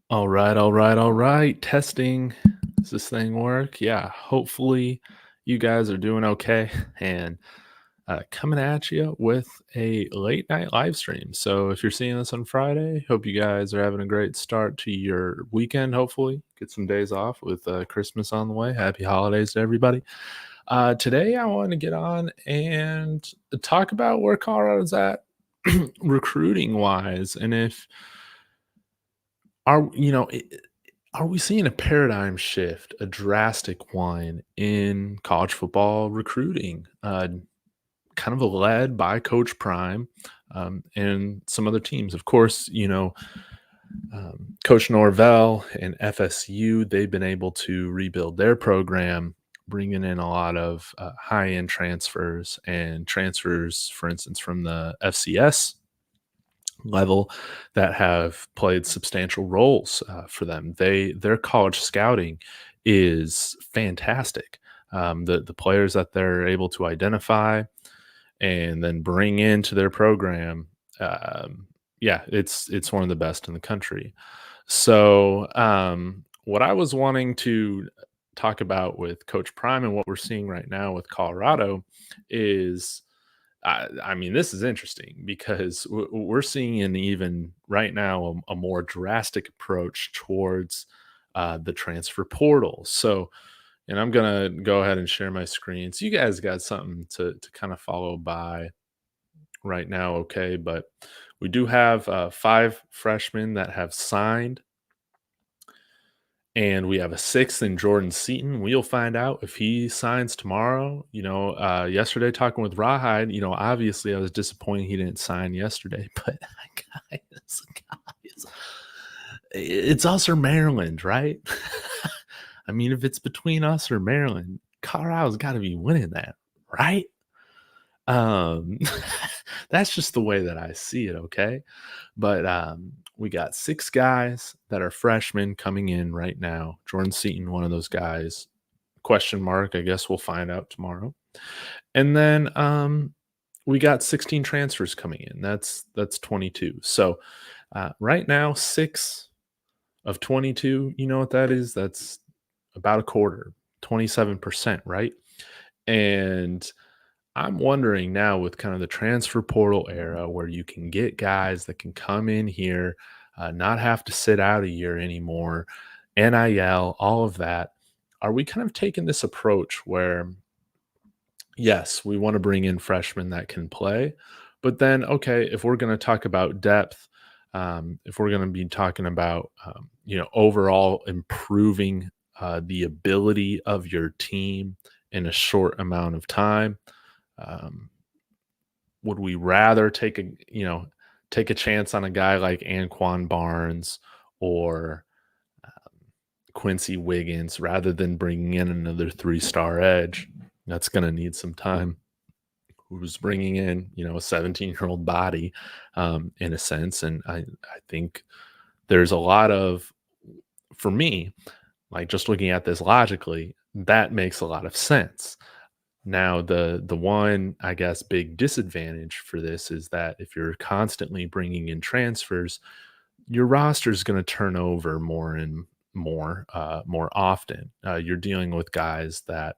All right. Testing. Does this thing work? Yeah, hopefully you guys are doing okay and coming at you with a late night live stream. So if you're seeing this on Friday, hope you guys are having a great start to your weekend. Hopefully, get some days off with Christmas on the way. Happy holidays to everybody. Today, I want to get on and talk about where Colorado's at recruiting wise and if are you know are we seeing a paradigm shift, a drastic one in college football recruiting, kind of led by Coach Prime and some other teams? Of course, Coach Norvell and FSU, they've been able to rebuild their program, bringing in a lot of high end transfers and transfers, for instance, from the FCS level that have played substantial roles for them. Their college scouting is fantastic. The players that they're able to identify and then bring into their program, yeah, it's one of the best in the country. So, what I was wanting to talk about with Coach Prime and what we're seeing right now with Colorado is I mean, this is interesting because we're seeing an even right now a more drastic approach towards the transfer portal. So, and I'm gonna go ahead and share my screen. So you guys got something to kind of follow by right now, okay? But we do have 5 freshmen that have signed, and we have a sixth in Jordan Seaton. We'll find out if he signs tomorrow. Yesterday talking with Rawhide, obviously I was disappointed he didn't sign yesterday, but guys, it's us or Maryland, right? I mean, if it's between us or Maryland, Colorado's got to be winning that, right? Um, that's just the way that I see it, okay? But we got 6 guys that are freshmen coming in right now. Jordan Seaton, one of those guys. Question mark. I guess we'll find out tomorrow. And then we got 16 transfers coming in. That's 22. So right now, 6 of 22. You know what that is? That's about a quarter, 27%, right? And I'm wondering now with kind of the transfer portal era where you can get guys that can come in here, not have to sit out a year anymore, NIL, all of that. Are we kind of taking this approach where, yes, we want to bring in freshmen that can play, but then, okay, if we're going to talk about depth, if we're going to be talking about, overall improving the ability of your team in a short amount of time, um, would we rather take a chance on a guy like Anquan Barnes or Quincy Wiggins rather than bringing in another 3-star edge that's going to need some time? Who's bringing in a 17-year-old body, in a sense, and I think there's a lot of, for me, like just looking at this logically, that makes a lot of sense. Now, the one, I guess, big disadvantage for this is that if you're constantly bringing in transfers, your roster is going to turn over more and more often. You're dealing with guys that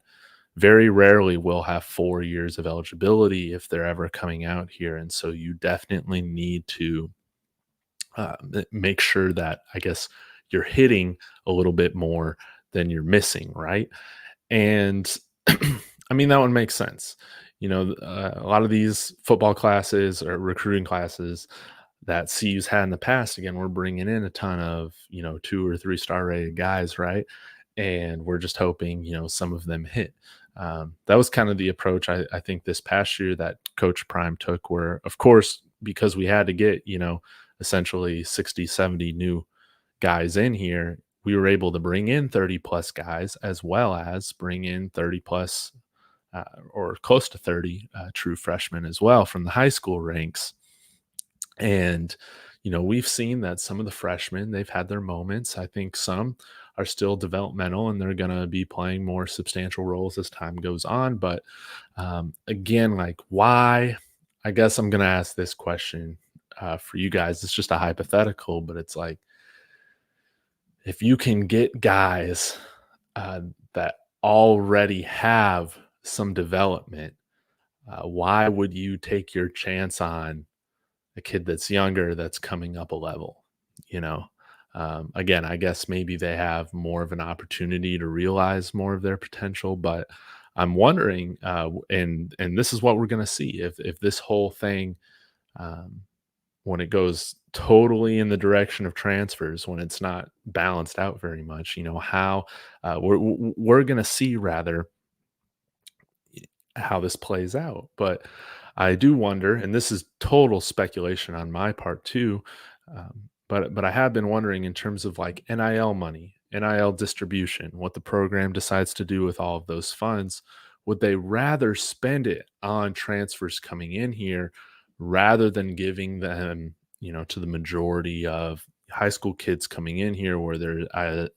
very rarely will have 4 years of eligibility if they're ever coming out here, and so you definitely need to make sure that, I guess, you're hitting a little bit more than you're missing, right? And I mean, that one makes sense. A lot of these football classes or recruiting classes that CU's had in the past, again, we're bringing in a ton of, 2 or 3-star rated guys, right? And we're just hoping, some of them hit. That was kind of the approach I think this past year that Coach Prime took, where, of course, because we had to get, essentially 60, 70 new guys in here, we were able to bring in 30 plus guys as well as bring in 30 plus or close to 30 true freshmen as well from the high school ranks. And, we've seen that some of the freshmen, they've had their moments. I think some are still developmental and they're going to be playing more substantial roles as time goes on. But again, like, why? I guess I'm going to ask this question for you guys. It's just a hypothetical, but it's like, if you can get guys uh, that already have some development, why would you take your chance on a kid that's younger that's coming up a level? You know, again, I guess maybe they have more of an opportunity to realize more of their potential, but I'm wondering, and this is what we're going to see if this whole thing, um, when it goes totally in the direction of transfers, when it's not balanced out very much, how we're going to see rather how this plays out. But I do wonder, and this is total speculation on my part too. But I have been wondering in terms of like NIL money, NIL distribution, what the program decides to do with all of those funds. Would they rather spend it on transfers coming in here rather than giving them, to the majority of high school kids coming in here where they're,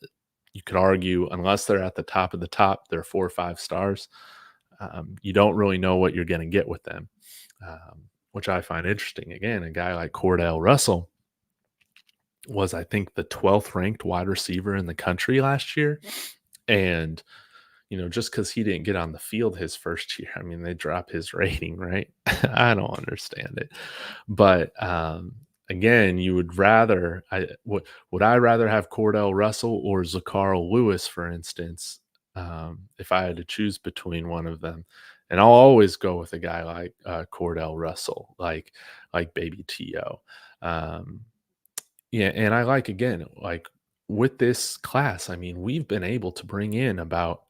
you could argue, unless they're at the top of the top, they're 4 or 5 stars. You don't really know what you're going to get with them, which I find interesting. Again, a guy like Cordell Russell was, I think, the 12th ranked wide receiver in the country last year. And, just because he didn't get on the field his first year, I mean, they drop his rating, right? I don't understand it. But again, you would rather, would I rather have Cordell Russell or Zacarl Lewis, for instance, if I had to choose between one of them? And I'll always go with a guy like Cordell Russell, like Baby To. Yeah, and I like, again, like with this class, I mean, we've been able to bring in about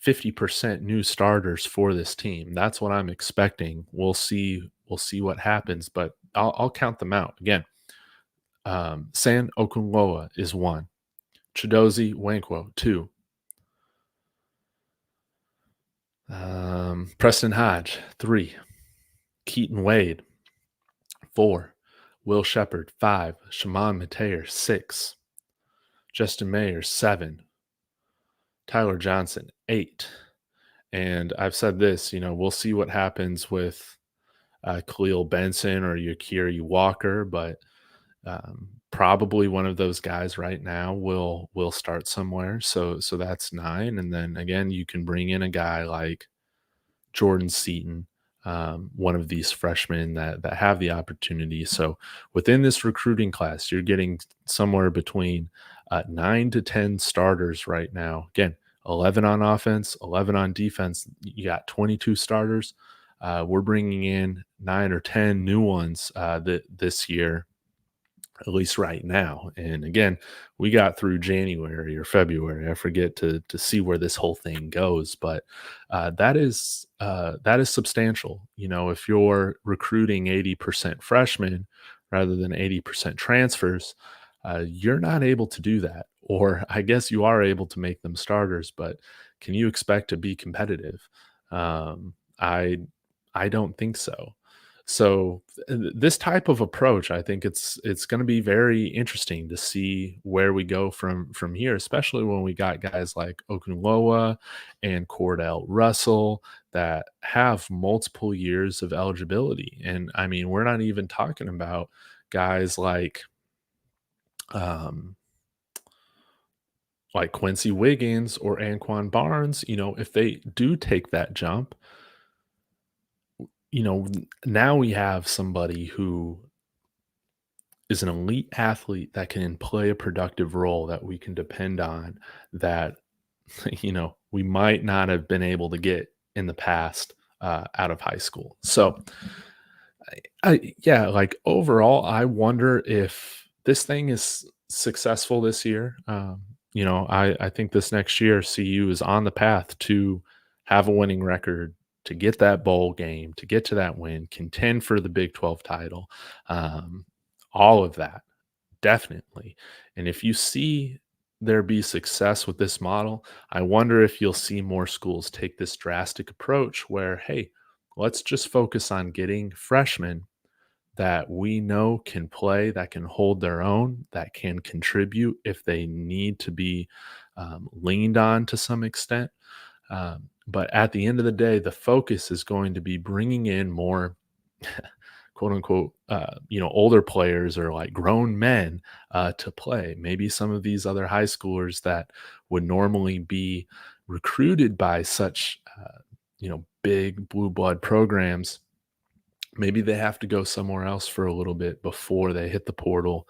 50% new starters for this team. That's what I'm expecting. We'll see what happens, but I'll count them out. Again, San Okunloa is one. Chidozie Wankwo, two. Preston Hodge, three. Keaton Wade, four. Will Shepard, five. Shimon Mateer, six. Justin Mayer, seven. Tyler Johnson, eight. And I've said this, we'll see what happens with Khalil Benson or Yakiri Walker, but probably one of those guys right now will start somewhere. So that's nine. And then again, you can bring in a guy like Jordan Seaton, one of these freshmen that have the opportunity. So within this recruiting class, you're getting somewhere between 9 to 10 starters right now. Again, 11 on offense, 11 on defense. You got 22 starters. We're bringing in 9 or 10 new ones this year, at least right now. And again, we got through January or February. I forget to see where this whole thing goes, but that is substantial. If you're recruiting 80% freshmen rather than 80% transfers, you're not able to do that. Or I guess you are able to make them starters, but can you expect to be competitive? I don't think so. So this type of approach, I think it's going to be very interesting to see where we go from here, especially when we got guys like Okunloa and Cordell Russell that have multiple years of eligibility. And I mean, we're not even talking about guys um, like Quincy Wiggins or Anquan Barnes. If they do take that jump, now we have somebody who is an elite athlete that can play a productive role that we can depend on, that we might not have been able to get in the past out of high school. So yeah, like overall, I wonder if this thing is successful this year. I think this next year CU is on the path to have a winning record, to get that bowl game, to get to that win, contend for the Big 12 title, um, all of that, definitely. And if you see there be success with this model, I wonder if you'll see more schools take this drastic approach where, hey, let's just focus on getting freshmen that we know can play, that can hold their own, that can contribute if they need to be leaned on to some extent. But at the end of the day, the focus is going to be bringing in more quote unquote, older players or like grown men to play. Maybe some of these other high schoolers that would normally be recruited by such, big blue blood programs, maybe they have to go somewhere else for a little bit before they hit the portal.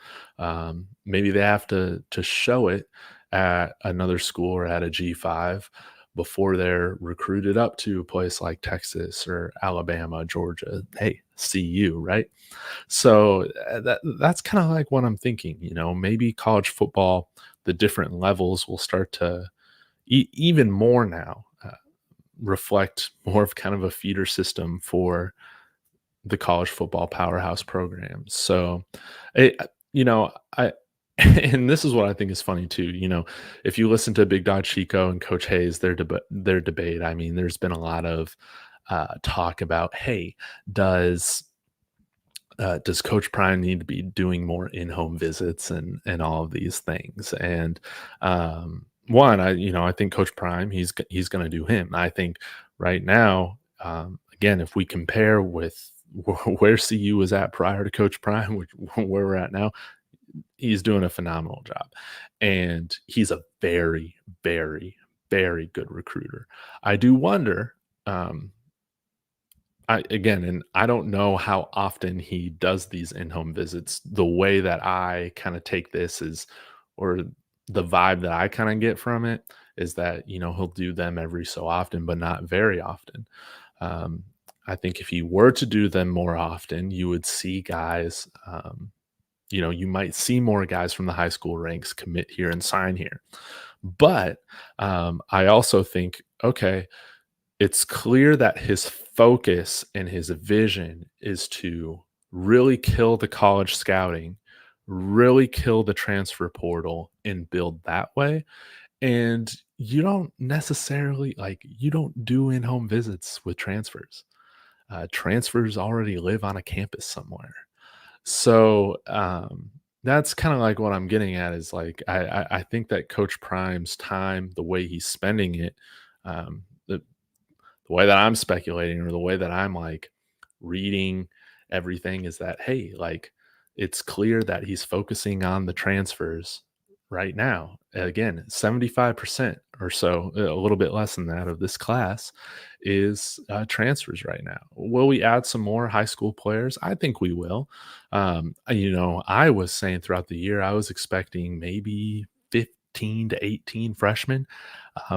Maybe they have to show it at another school or at a G5 before they're recruited up to a place like Texas or Alabama, Georgia. Hey, see you, right? So that's kind of like what I'm thinking. Maybe college football, the different levels will start to even more now reflect more of kind of a feeder system for the college football powerhouse programs. So, it, I and this is what I think is funny too. If you listen to Big Dog Chico and Coach Hayes, their debate. I mean, there's been a lot of talk about, hey, does does Coach Prime need to be doing more in-home visits and all of these things? And one, I think Coach Prime, he's going to do him. I think right now, again, if we compare with where CU was at prior to Coach Prime, which where we're at now, he's doing a phenomenal job, and he's a very, very, very good recruiter. I do wonder. And I don't know how often he does these in-home visits. The way that I kind of take this is, or the vibe that I kind of get from it is that, he'll do them every so often, but not very often. Um, I think if he were to do them more often, you would see guys, you might see more guys from the high school ranks commit here and sign here. But I also think, okay, it's clear that his focus and his vision is to really kill the college scouting, really kill the transfer portal and build that way. And you don't necessarily you don't do in-home visits with transfers. Transfers already live on a campus somewhere. So that's kind of like what I'm getting at is like I think that Coach Prime's time, the way he's spending it, the way that I'm speculating or the way that I'm like reading everything is that, hey, like it's clear that he's focusing on the transfers right now. Again, 75% or so, a little bit less than that of this class is transfers right now. Will we add some more high school players? I think we will. I was saying throughout the year, I was expecting maybe 15 to 18 freshmen.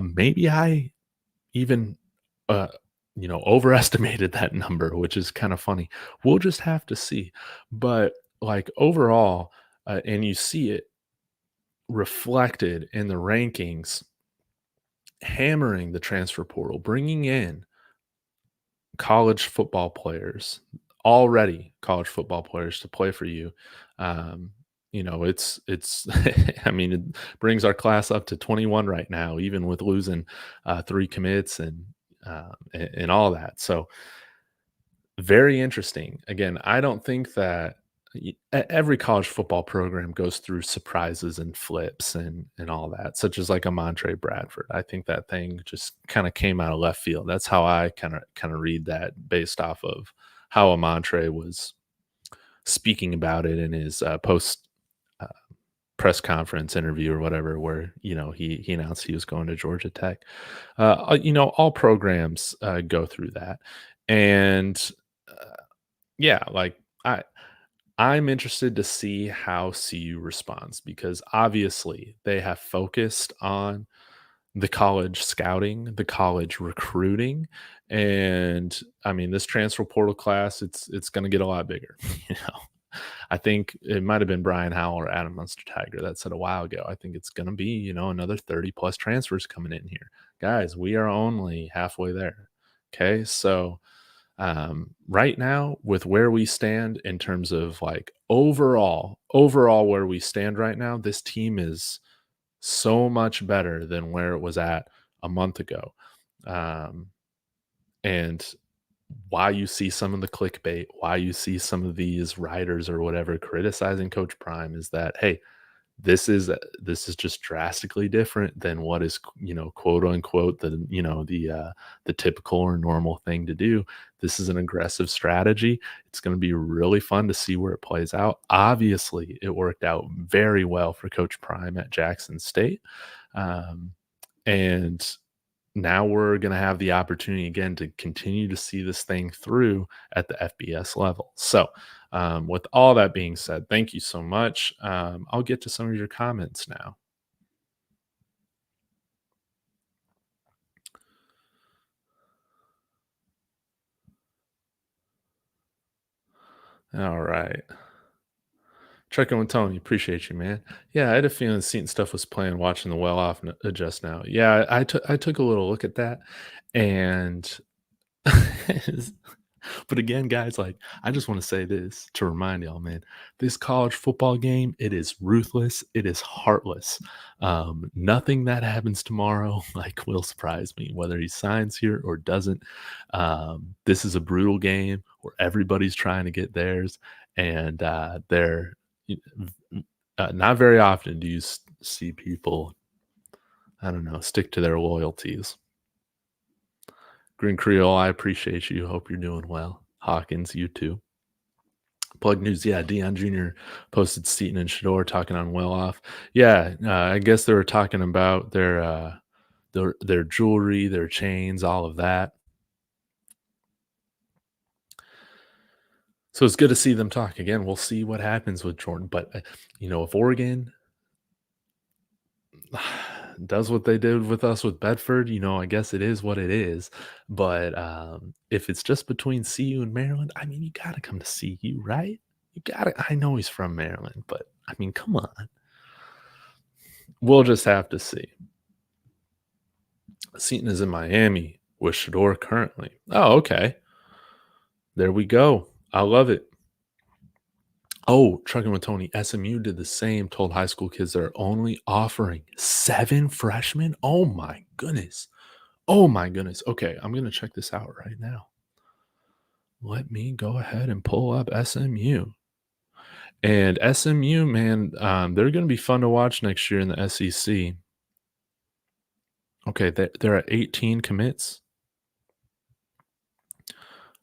Maybe I even uh, overestimated that number, which is kind of funny. We'll just have to see. But like overall, and you see it reflected in the rankings, hammering the transfer portal, bringing in college football players, already college football players to play for you. Um, it's I mean, it brings our class up to 21 right now, even with losing three commits and all that. So very interesting. Again, I don't think that every college football program goes through surprises and flips and all that, such as like a Montre Bradford. I think that thing just kind of came out of left field. That's how I kind of read that based off of how Montre was speaking about it in his post uh, press conference interview or whatever, where he announced he was going to Georgia Tech. All programs go through that, and yeah, like I'm interested to see how CU responds because obviously they have focused on the college scouting, the college recruiting, and I mean this transfer portal class, it's going to get a lot bigger. You know, I think it might have been Brian Howell or Adam Munster-Tiger that said a while ago. I think it's going to be another 30 plus transfers coming in here, guys. We are only halfway there. Okay, so right now with where we stand in terms of like overall where we stand right now, this team is so much better than where it was at a month ago. um, and why you see some of the clickbait, why you see some of these writers or whatever criticizing Coach Prime is that, hey, This is just drastically different than what is, quote unquote, the typical or normal thing to do. This is an aggressive strategy. It's going to be really fun to see where it plays out. Obviously, it worked out very well for Coach Prime at Jackson State. Um, and now we're going to have the opportunity again to continue to see this thing through at the FBS level. So, with all that being said, thank you so much. I'll get to some of your comments now. All right. Checking with Tony. Appreciate you, man. Yeah, I had a feeling Seton stuff was playing watching the well off just now. Yeah, I took a little look at that and but again, guys, like I just want to say this to remind y'all, man, this college football game, it is ruthless, it is heartless. Nothing that happens tomorrow like will surprise me, whether he signs here or doesn't. This is a brutal game where everybody's trying to get theirs, and not very often do you see people, I don't know, stick to their loyalties. Green Creole, I appreciate you. Hope you're doing well. Hawkins, you too. Plug news, yeah. Dion Jr. posted Seaton and Shador talking on well off. Yeah, I guess they were talking about their jewelry, their chains, all of that. So it's good to see them talk again. We'll see what happens with Jordan, but if Oregon does what they did with us with Bedford, I guess it is what it is. But if it's just between CU and Maryland, I mean, you got to come to CU, right? You got to. I know he's from Maryland, but I mean, come on. We'll just have to see. Seton is in Miami with Shador currently. Oh, okay. There we go. I love it. Oh, Trucking with Tony, SMU did the same, told high school kids they're only offering 7 freshmen. Oh my goodness. Oh my goodness. Okay, I'm going to check this out right now. Let me go ahead and pull up SMU. And SMU, man, they're going to be fun to watch next year in the SEC. Okay, they're at 18 commits.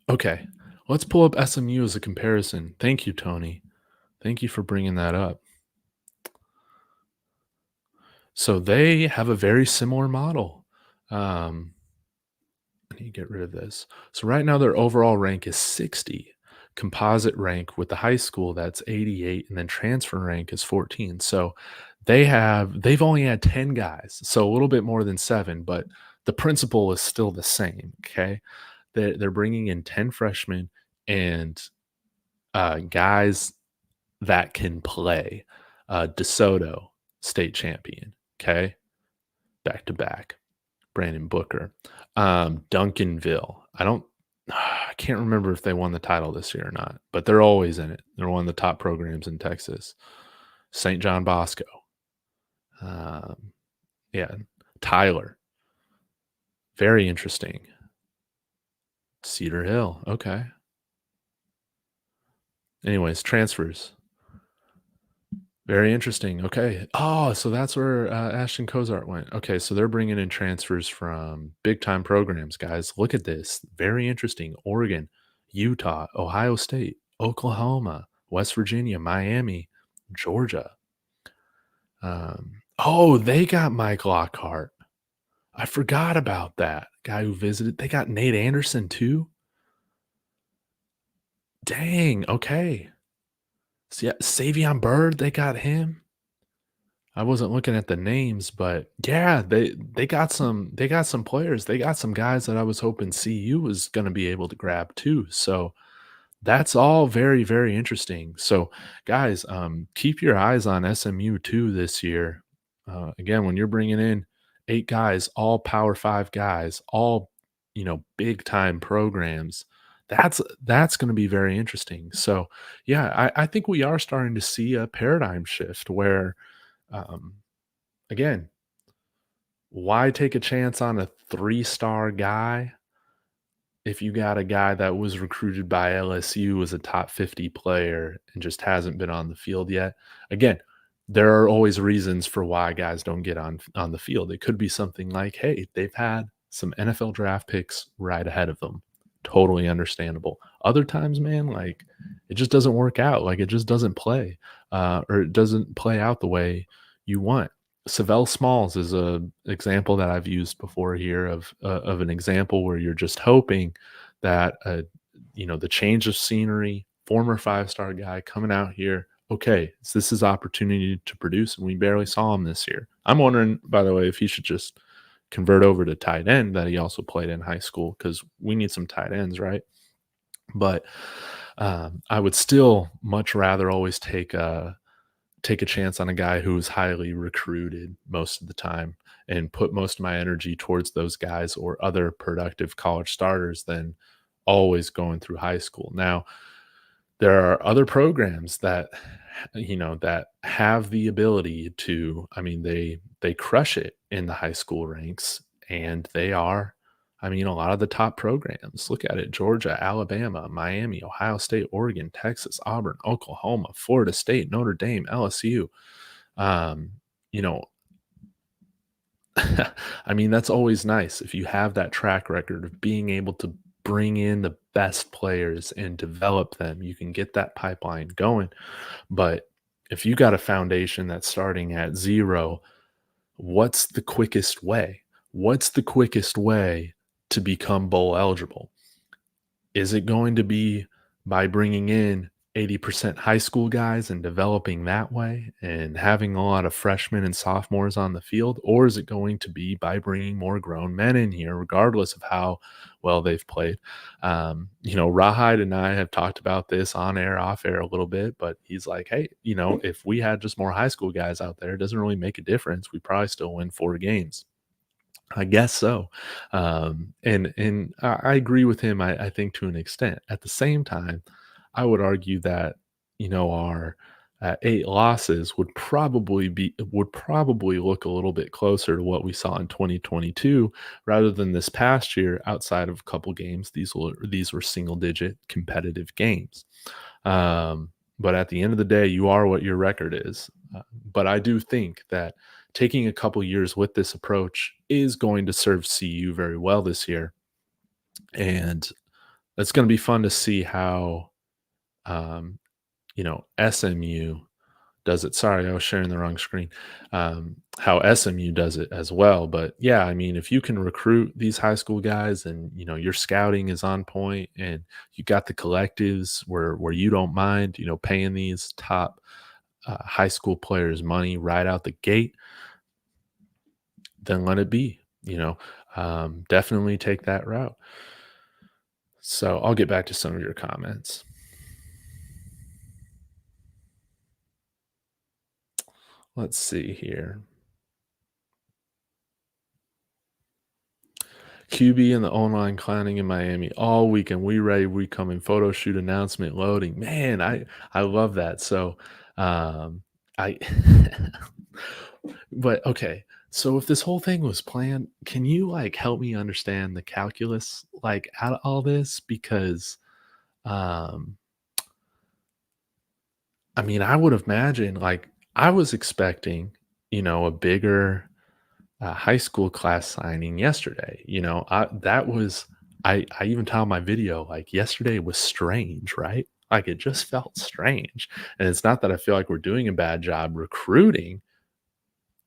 Okay, let's pull up SMU as a comparison. Thank you, Tony. Thank you for bringing that up. So they have a very similar model. Um, I need to get rid of this. So right now their overall rank is 60. Composite rank with the high school, that's 88, and then transfer rank is 14. So they've only had 10 guys, so a little bit more than 7, but the principle is still the same. Okay, they're bringing in 10 freshmen and guys that can play. DeSoto, state champion. Okay, back to back. Brandon Booker. Duncanville. I can't remember if they won the title this year or not, but they're always in it. They're one of the top programs in Texas. St. John Bosco. Um, yeah, Tyler. Very interesting. Cedar Hill. Okay. Anyways, transfers. Very interesting. Okay. Oh, so that's where Ashton Kozart went. Okay, so they're bringing in transfers from big time programs, guys. Look at this. Very interesting. Oregon, Utah, Ohio State, Oklahoma, West Virginia, Miami, Georgia. Oh, they got Mike Lockhart. I forgot about that guy who visited. They got Nate Anderson too. Dang. Okay. So yeah, Savion Bird. They got him. I wasn't looking at the names, but yeah, they got some players. They got some guys that I was hoping CU was going to be able to grab too. So that's all very, very interesting. So guys, keep your eyes on SMU too this year. Again, when you're bringing in 8 guys, all Power Five guys, all big time programs, that's going to be very interesting. So yeah, I think we are starting to see a paradigm shift where um, again, why take a chance on a 3-star guy if you got a guy that was recruited by LSU as a top 50 player and just hasn't been on the field yet? Again, there are always reasons for why guys don't get on the field. It could be something like, hey, they've had some NFL draft picks right ahead of them. Totally understandable. Other times, man, like it just doesn't work out. Like it just doesn't play, or it doesn't play out the way you want. Savell Smalls is a example that I've used before here of an example where you're just hoping that the change of scenery, former 5-star guy coming out here. Okay, so this is opportunity to produce, and we barely saw him this year. I'm wondering, by the way, if he should just convert over to tight end that he also played in high school because we need some tight ends, right? But I would still much rather always take a chance on a guy who's highly recruited most of the time and put most of my energy towards those guys or other productive college starters than always going through high school. Now, there are other programs that that have the ability to, I mean, they crush it in the high school ranks, and they are, I mean, a lot of the top programs. Look at it: Georgia, Alabama, Miami, Ohio State, Oregon, Texas, Auburn, Oklahoma, Florida State, Notre Dame, LSU. um you know I mean, that's always nice if you have that track record of being able to bring in the best players and develop them. You can get that pipeline going. But if you got a foundation that's starting at zero, what's the quickest way? What's the quickest way to become bowl eligible? Is it going to be by bringing in 80% high school guys and developing that way and having a lot of freshmen and sophomores on the field? Or is it going to be by bringing more grown men in here, regardless of how well they've played? Rawhide and I have talked about this on air, off air a little bit, but he's like, hey, if we had just more high school guys out there, it doesn't really make a difference. We probably still win 4 games. I guess so. And I agree with him, I think, to an extent. At the same time, I would argue that, our 8 losses would probably look a little bit closer to what we saw in 2022 rather than this past year outside of a couple games. These were single digit competitive games. But at the end of the day, you are what your record is. But I do think that taking a couple years with this approach is going to serve CU very well this year. And it's going to be fun to see how, um, SMU does it. Sorry, I was sharing the wrong screen. How SMU does it as well. But yeah, I mean, if you can recruit these high school guys and, your scouting is on point and you got the collectives where you don't mind, paying these top high school players money right out the gate, then let it be. Definitely take that route. So I'll get back to some of your comments. Let's see here. QB and the online clowning in Miami all weekend. We ready, we coming. Photo shoot announcement loading. Man, I love that. So I but okay. So if this whole thing was planned, can you like help me understand the calculus like out of all this? Because um I mean, I would imagine like I was expecting, a bigger high school class signing yesterday. I even tell my video like yesterday was strange, right? Like it just felt strange. And it's not that I feel like we're doing a bad job recruiting.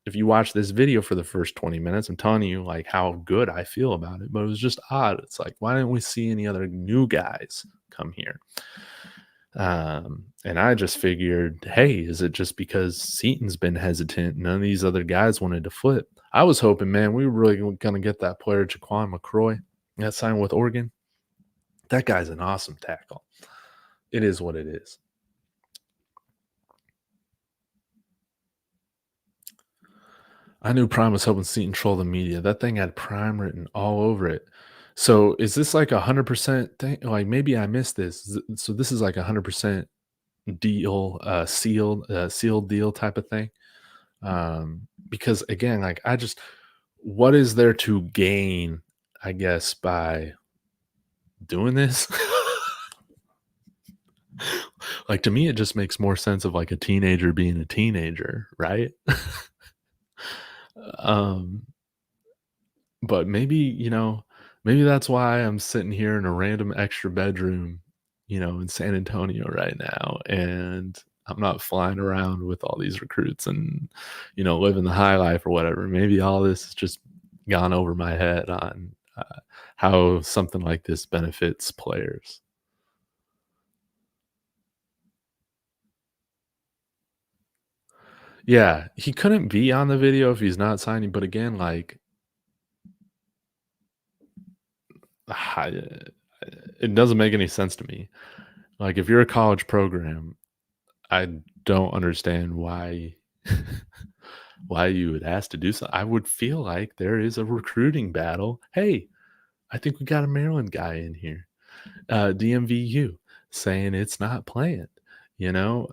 If you watch this video for the first 20 minutes, I'm telling you like how good I feel about it, but it was just odd. It's like, why didn't we see any other new guys come here? And I just figured, hey, is it just because Seaton's been hesitant? None of these other guys wanted to flip. I was hoping, man, we were really going to get that player, Jaquan McCroy, that signed with Oregon. That guy's an awesome tackle. It is what it is. I knew Prime was helping Seaton troll the media. That thing had Prime written all over it. So is this like 100% thing? Like maybe I missed this. So this is like 100% deal, sealed deal type of thing. Because again, like what is there to gain, I guess, by doing this? Like, to me, it just makes more sense of, like, a teenager being a teenager, right? Um, but maybe, maybe that's why I'm sitting here in a random extra bedroom, in San Antonio right now, and I'm not flying around with all these recruits and, living the high life or whatever. Maybe all this has just gone over my head on, how something like this benefits players. Yeah, he couldn't be on the video if he's not signing, but again, like, I it doesn't make any sense to me. Like, if you're a college program, I don't understand why why you would ask to do so. I would feel like there is a recruiting battle. "Hey, I think we got a Maryland guy in here, DMVU, saying it's not planned," you know?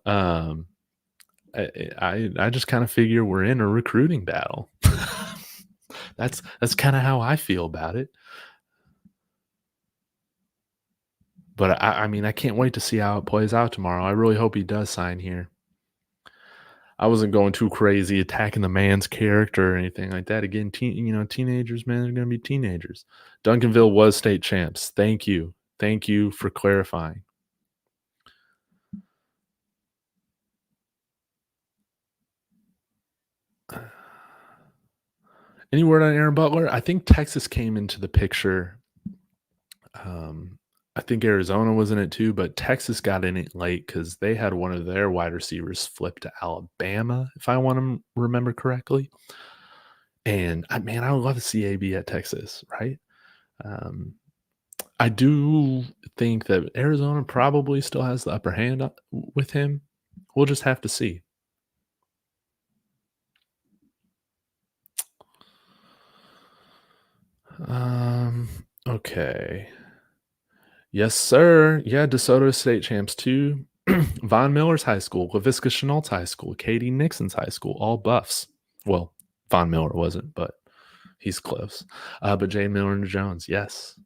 I just kinda figure we're in a recruiting battle. That's kinda how I feel about it. But I mean, I can't wait to see how it plays out tomorrow. I really hope he does sign here. I wasn't going too crazy attacking the man's character or anything like that. Again, teenagers, man, they're gonna be teenagers. Duncanville was state champs. Thank you. Thank you for clarifying. Any word on Aaron Butler? I think Texas came into the picture. Um, I think Arizona was in it too, but Texas got in it late because they had one of their wide receivers flip to Alabama, if I want to remember correctly. And man, I would love to see AB at Texas, right? Um, I do think that Arizona probably still has the upper hand with him. We'll just have to see. Um, okay. Yes, sir. Yeah, DeSoto State champs too. Von Miller's high school, LaVisca Chenault's high school, Katie Nixon's high school, all buffs. Well, Von Miller wasn't, but he's close. But Jane Miller and Jones, yes.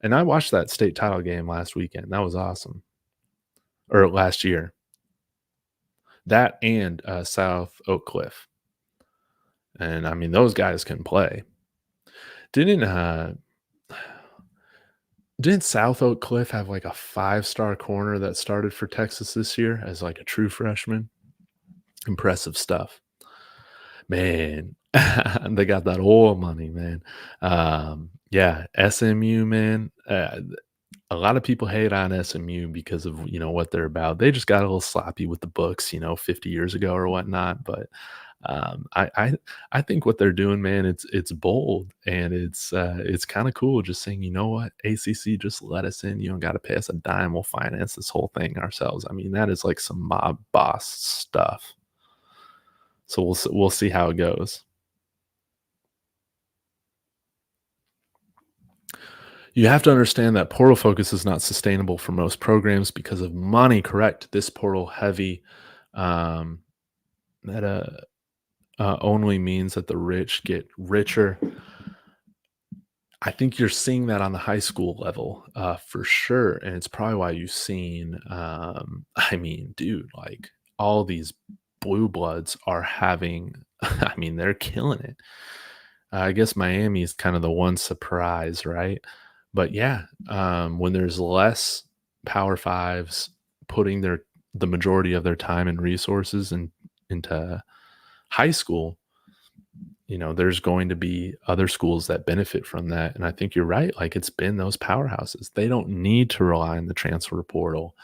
And I watched that state title game last weekend. That was awesome. Or last year. That and South Oak Cliff. And I mean, those guys can play. Didn't uh didn't South Oak Cliff have like a 5-star corner that started for Texas this year as like a true freshman? Impressive stuff. Man, they got that oil money, man. Yeah, SMU, man. A lot of people hate on SMU because of what they're about. They just got a little sloppy with the books, 50 years ago or whatnot. But I think what they're doing, man, it's bold and it's kind of cool. Just saying, you know what, ACC, just let us in. You don't got to pay us a dime. We'll finance this whole thing ourselves. I mean, that is like some mob boss stuff. So we'll see how it goes. You have to understand that portal focus is not sustainable for most programs because of money. Correct. This portal heavy um, that only means that the rich get richer. I think you're seeing that on the high school level, for sure, and it's probably why you've seen, I mean, dude, like, all these blue bloods are having I mean, they're killing it. I guess Miami is kind of the one surprise, right? But yeah, when there's less Power Fives putting the majority of their time and resources into high school, there's going to be other schools that benefit from that. And I think you're right. Like, it's been those powerhouses. They don't need to rely on the transfer portal.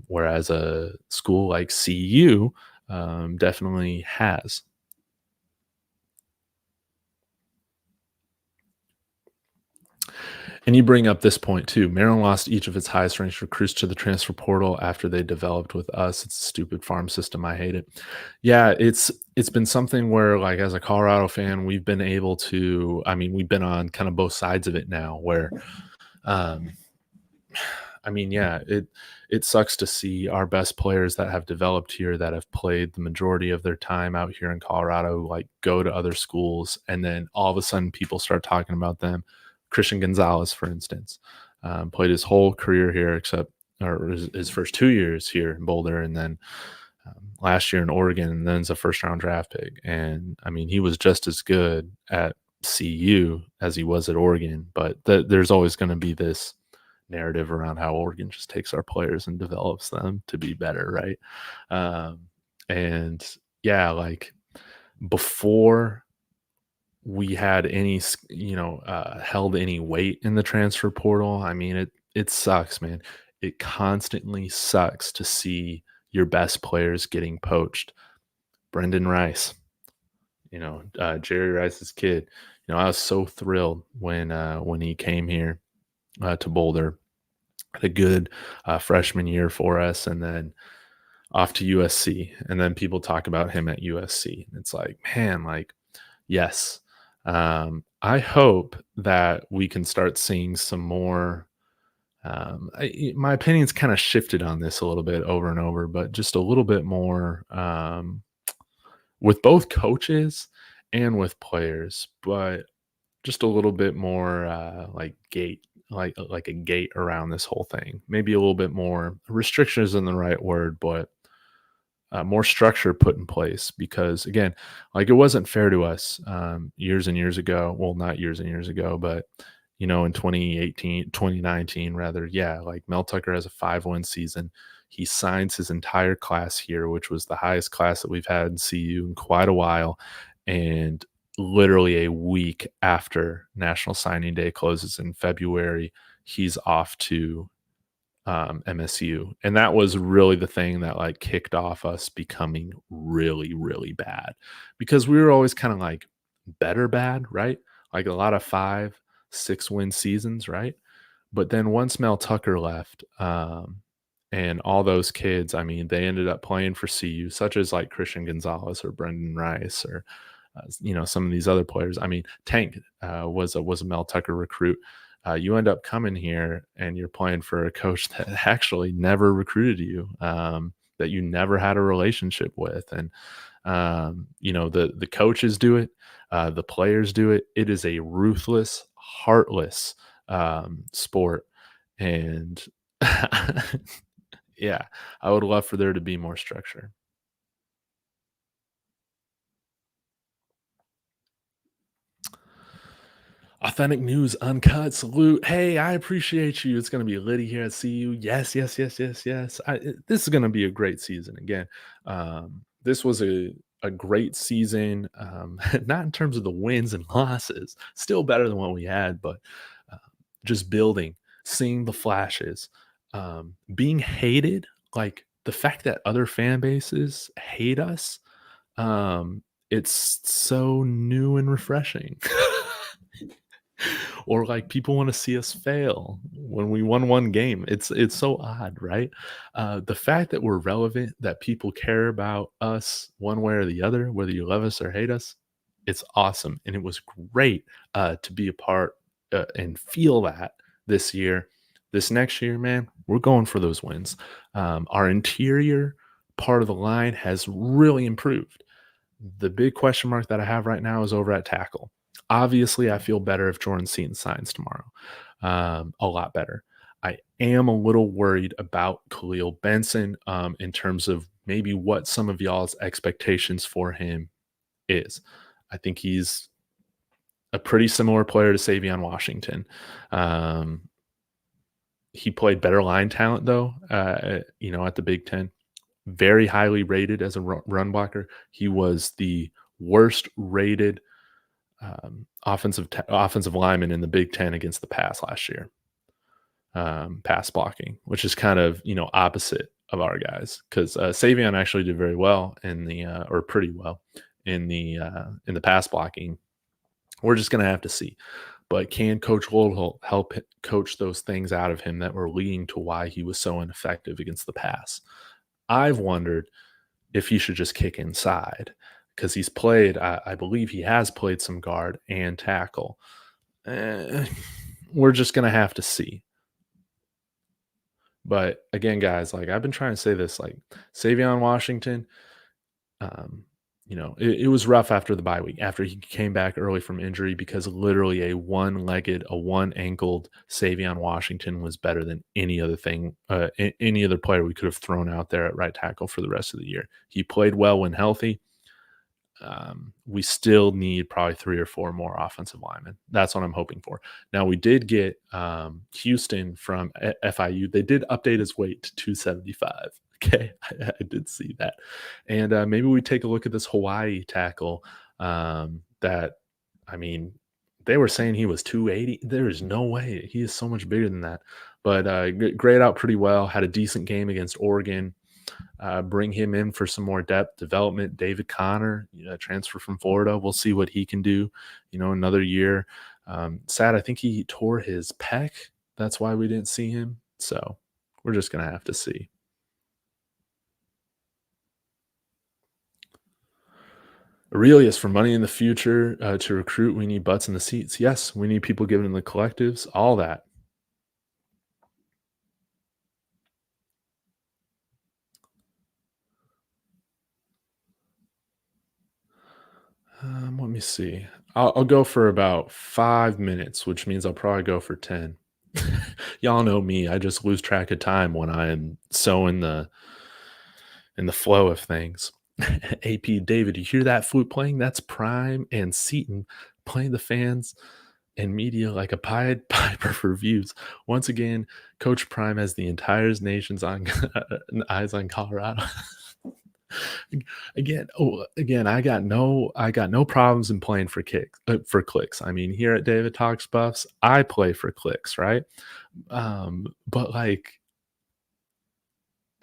Whereas a school like CU definitely has. And you bring up this point too. Maryland lost each of its highest ranked recruits to the transfer portal after they developed with us. It's a stupid farm system. I hate it. Yeah, it's been something where, like, as a Colorado fan, we've been able to. I mean, we've been on kind of both sides of it now. Where, um, I mean, yeah, it sucks to see our best players that have developed here, that have played the majority of their time out here in Colorado, like, go to other schools, and then all of a sudden people start talking about them. Christian Gonzalez, for instance, played his whole career here except or his first 2 years here in Boulder, and then last year in Oregon, and then it's a first round draft pick. And I mean, he was just as good at CU as he was at Oregon, but there's always going to be this narrative around how Oregon just takes our players and develops them to be better, right? Um, and yeah, like before we had any, held any weight in the transfer portal. I mean, it sucks, man. It constantly sucks to see your best players getting poached. Brendan Rice, Jerry Rice's kid. I was so thrilled when he came here to Boulder. Had a good freshman year for us, and then off to USC. And then people talk about him at USC. It's like, man, like, yes. I hope that we can start seeing some more. My opinion's kind of shifted on this a little bit over and over, but just a little bit more with both coaches and with players, but just a little bit more like a gate around this whole thing. Maybe a little bit more restriction isn't the right word, but more structure put in place, because again, like it wasn't fair to us years and years ago. Well, not years and years ago, but in 2019 rather. Yeah. Like Mel Tucker has a 5-win season. He signs his entire class here, which was the highest class that we've had in CU in quite a while. And literally a week after National Signing Day closes in February, he's off to MSU. And that was really the thing that like kicked off us becoming really, really bad, because we were always kind of like better bad, right? Like a lot of 5, 6 win seasons, right? But then once Mel Tucker left, and all those kids, I mean, they ended up playing for CU, such as like Christian Gonzalez or Brendan Rice or some of these other players. I mean, Tank was a Mel Tucker recruit. You end up coming here and you're playing for a coach that actually never recruited you, that you never had a relationship with. And, the coaches do it, the players do it. It is a ruthless, heartless sport. And yeah, I would love for there to be more structure. Authentic news, uncut, salute. Hey, I appreciate you. It's going to be litty here at CU. Yes, yes, yes, yes, yes. This is going to be a great season again. This was a great season, not in terms of the wins and losses, still better than what we had, but uh, just building, seeing the flashes, being hated, like the fact that other fan bases hate us. It's so new and refreshing. Or like people want to see us fail when we won one game. It's so odd, right? The fact that we're relevant, that people care about us one way or the other, whether you love us or hate us, it's awesome. And it was great to be a part and feel that this year. This next year, man, we're going for those wins. Our interior part of the line has really improved. The big question mark that I have right now is over at tackle. Obviously, I feel better if Jordan Seaton signs tomorrow. A lot better. I am a little worried about Khalil Benson in terms of maybe what some of y'all's expectations for him is. I think he's a pretty similar player to Savion Washington. He played better line talent, though, at the Big Ten. Very highly rated as a run blocker. He was the worst rated offensive lineman in the Big Ten against the pass last year. Pass blocking, which is kind of opposite of our guys, because Savion actually did very well in the or pretty well in the pass blocking. We're just gonna have to see. But can Coach Wold help coach those things out of him that were leading to why he was so ineffective against the pass? I've wondered if he should just kick inside, because he's played, I believe he has played some guard and tackle. Eh, we're just going to have to see. But again, guys, like I've been trying to say this, like Savion Washington, um, it was rough after the bye week, after he came back early from injury, because literally a one-ankled Savion Washington was better than any other player we could have thrown out there at right tackle for the rest of the year. He played well when healthy. We still need probably 3 or 4 more offensive linemen. That's what I'm hoping for. Now we did get Houston from FIU. They did update his weight to 275. Okay, I did see that, and maybe we take a look at this Hawaii tackle. That, I mean, they were saying he was 280. There is no way he is so much bigger than that. But grayed out pretty well. Had a decent game against Oregon. Bring him in for some more depth development. David Connor, transfer from Florida. We'll see what he can do. Another year. Sad, I think he tore his pec. That's why we didn't see him. So we're just gonna have to see. Aurelius, for money in the future to recruit, we need butts in the seats. Yes, we need people given in the collectives. All that. Let me see. I'll go for about 5 minutes, which means I'll probably go for 10. Y'all know me. I just lose track of time when I am so in the flow of things. AP David, you hear that flute playing? That's Prime and Seaton playing the fans and media like a Pied Piper for views. Once again, Coach Prime has the entire nation's on eyes on Colorado. Again, I got no problems in playing for clicks. I mean, here at David Talks Buffs, I play for clicks, right? But like,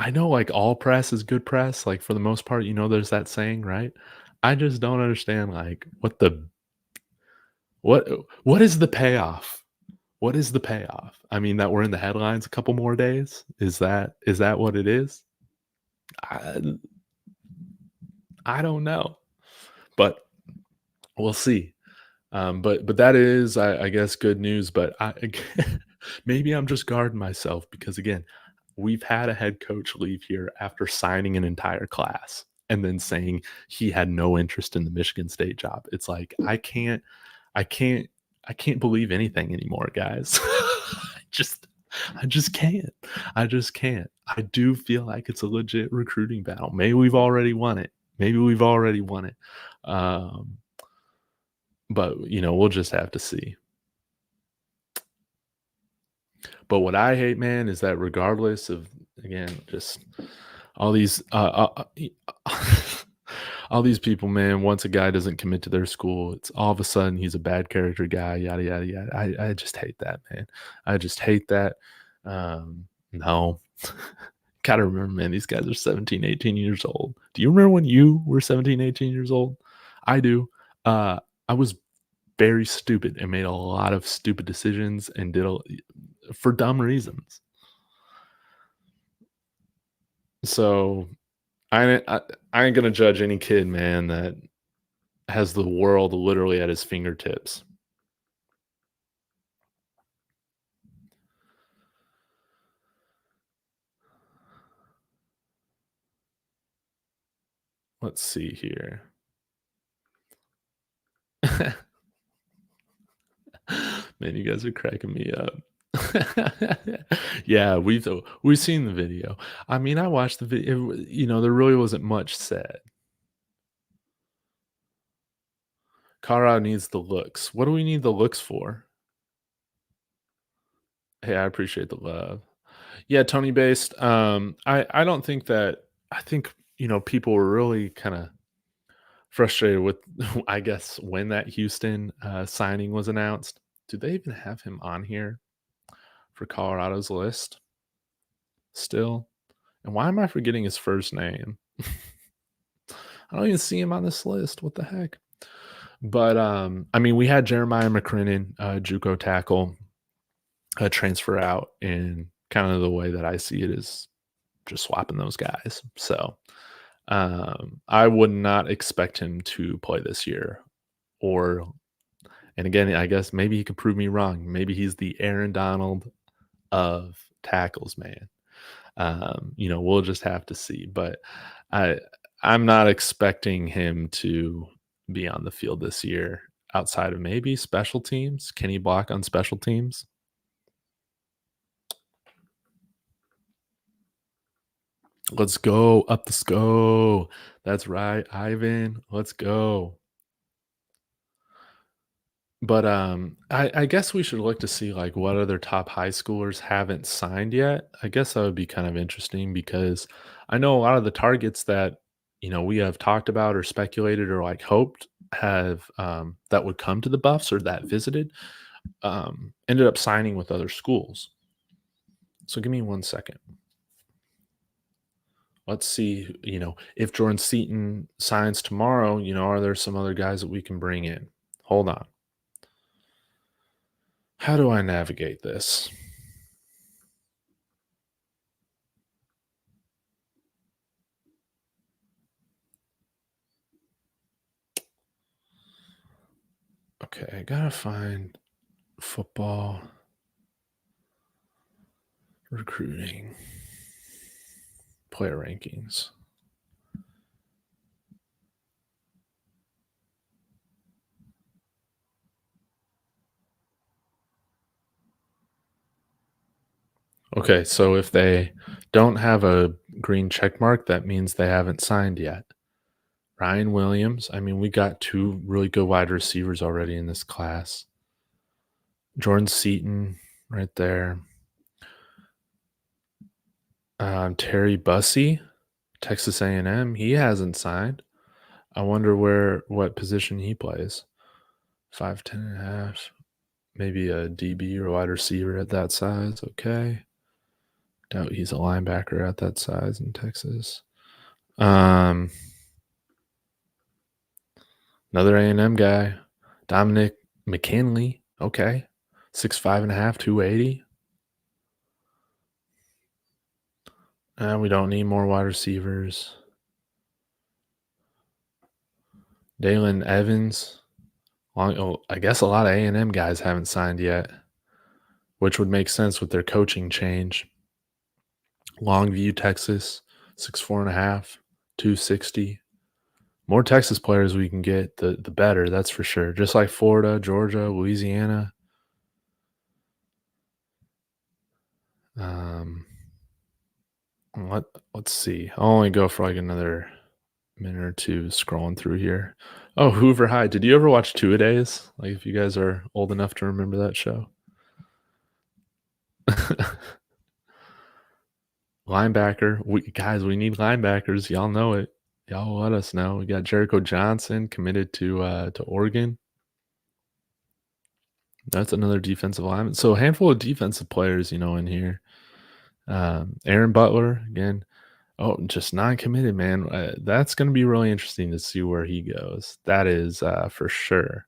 I know like all press is good press. Like for the most part, there's that saying, right? I just don't understand like what what is the payoff? What is the payoff? I mean, that we're in the headlines a couple more days. Is that what it is? I, I don't know, but we'll see. But that is, I guess, good news. But maybe I'm just guarding myself because again, we've had a head coach leave here after signing an entire class and then saying he had no interest in the Michigan State job. It's like I can't, I can't believe anything anymore, guys. just, I just can't. I just can't. I do feel like it's a legit recruiting battle. Maybe we've already won it. Maybe we've already won it. Um, but we'll just have to see. But what I hate, man, is that regardless of, again, just all these all these people, man, once a guy doesn't commit to their school, it's all of a sudden he's a bad character guy, yada yada yada. I just hate that, man. I just hate that. No. Gotta remember, man, these guys are 17, 18 years old. Do you remember when you were 17, 18 years old? I do. I was very stupid and made a lot of stupid decisions and for dumb reasons. So I ain't gonna judge any kid, man, that has the world literally at his fingertips. Let's see here. Man, you guys are cracking me up. Yeah, we've seen the video. I mean, I watched the video. There really wasn't much said. Colorado needs the looks. What do we need the looks for? Hey, I appreciate the love. Yeah, Tony based. I don't think that. I think people were really kind of frustrated with, I guess, when that Houston signing was announced. Do they even have him on here for Colorado's list still? And why am I forgetting his first name? I don't even see him on this list. What the heck? But I mean, we had Jeremiah McCrinnon, JUCO tackle, transfer out, and kind of the way that I see it is just swapping those guys. So I would not expect him to play this year. And again, I guess maybe he could prove me wrong. Maybe he's the Aaron Donald of tackles, man. We'll just have to see. But I I'm not expecting him to be on the field this year outside of maybe special teams. Can he block on special teams? Let's go. Up the go. That's right, Ivan. Let's go. But, I guess we should look to see, like, what other top high schoolers haven't signed yet. I guess that would be kind of interesting because I know a lot of the targets that, we have talked about or speculated or, like, hoped have, that would come to the Buffs or that visited, ended up signing with other schools. So give me 1 second. Let's see, if Jordan Seaton signs tomorrow, are there some other guys that we can bring in? Hold on. How do I navigate this? Okay, I gotta find football recruiting player rankings. Okay, so if they don't have a green check mark, that means they haven't signed yet. Ryan Williams, I mean, we got two really good wide receivers already in this class. Jordan Seaton, right there. Terry Bussey, Texas A&M, he hasn't signed. I wonder what position he plays. 5'10" and a half. Maybe a DB or wide receiver at that size. Okay. Doubt he's a linebacker at that size in Texas. Um, Another A&M guy, Dominic McKinley. Okay. 6'5" and a half, 280. We don't need more wide receivers. Dalen Evans. I guess a lot of A&M guys haven't signed yet, which would make sense with their coaching change. Longview, Texas, 6'4" and a half, 260. More Texas players we can get, the better, that's for sure. Just like Florida, Georgia, Louisiana. Um, let's see. I'll only go for like another minute or two scrolling through here. Oh, Hoover High. Did you ever watch Two A Days? Like, if you guys are old enough to remember that show. Linebacker. We need linebackers. Y'all know it. Y'all let us know. We got Jericho Johnson committed to Oregon. That's another defensive lineman. So a handful of defensive players, in here. Aaron Butler again. Oh, just non-committed, man. That's going to be really interesting to see where he goes. That is for sure.